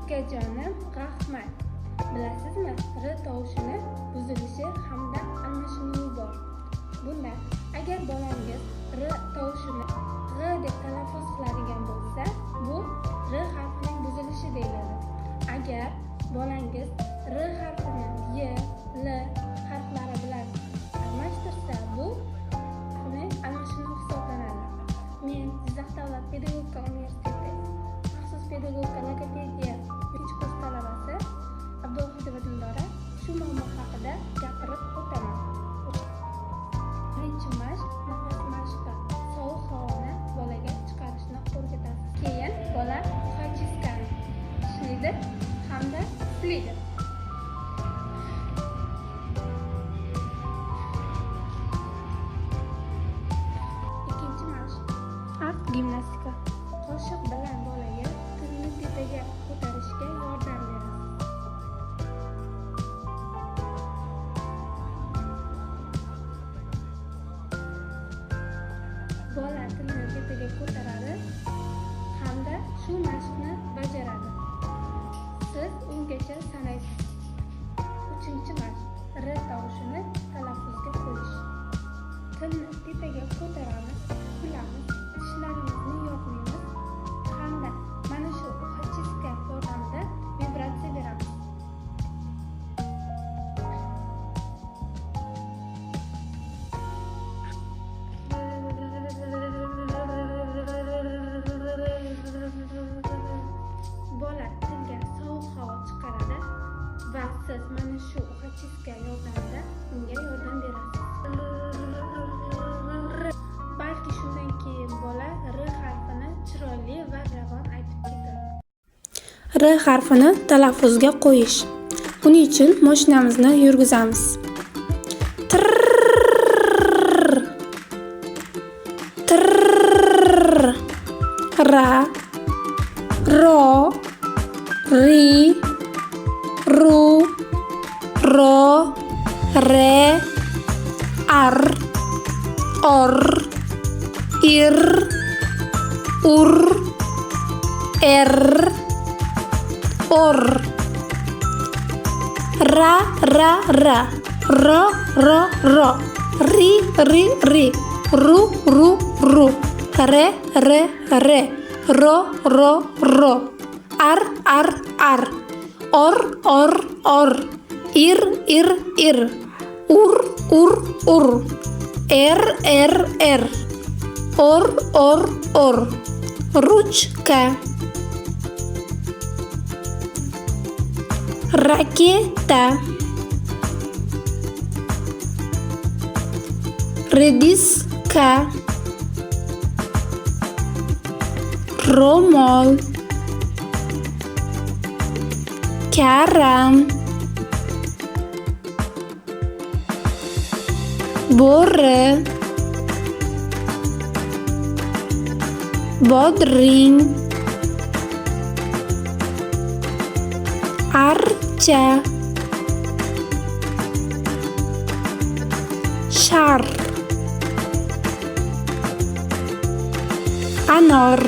Ukajonim, rahmat. Bilasizmi, r tovushini buzilishi hamda almashinuvi bor. Bunda agar bolangiz r tovushini g deb talaffuz qiladigan bo'lsa, bu r harfining buzilishi deyiladi. Agar bolangiz r harfini y, l harflari bilan almashtirsa, bu uning almashinuvi hisoblanadi. Men Jizzax davlat pedagogika universiteti maxsus pedagogika logopediya 3-kurs talabasi Abduvohidova Dildora shu mavzu haqida gapirib o'taman. Birinchi mashq nafas mashqi. Sovuq havoni bolaga chiqarishni o'rgatasiz. Keyin bola uxachiskani tishlaydi hamda puflaydi. Ikkinchi mashq art gimnastika. Qoshiq bilan bolaga tilni tepaga ko'tarishga yordam berasiz. Bola tilni tepaga ko'taradi hamda shu mashqni bajaradi. Siz ungacha sanaysiz. Uchinchi mashq r tovushini talaffuzga qo'yish. Tilni tepaga ko'taramiz, kulamiz, tishlarimizni yopmaymiz hamda mana shu uxachiska yordamida vibratsiya beramiz. Bola tilga sovuq havo chiqaradi va siz mana shu uxachiska yordamida unga yordam berasiz. Balki shundan keyin bola r harfini chiroyli va ravon aytib ketadi. R harfini talaffuzga qo'yish. Buning uchun mashinamizni yurgizamiz. Trrrr, trrrr, ra, ro, ri, ru, ro, re, ar, or, ir, ur, er, or, ra, ra, ra, ro, ro, ro, ri, ri, ri, ru, ru, ru, re, re, re, ro, ro, ro, ar, ar, ar, or, or, or, ir, ir, ir, ur, ur, ur, er, er, er, or, or, or, ручка, ракета, редиска, ромол, карам, bo'ri, bodring, archa, shar, anor.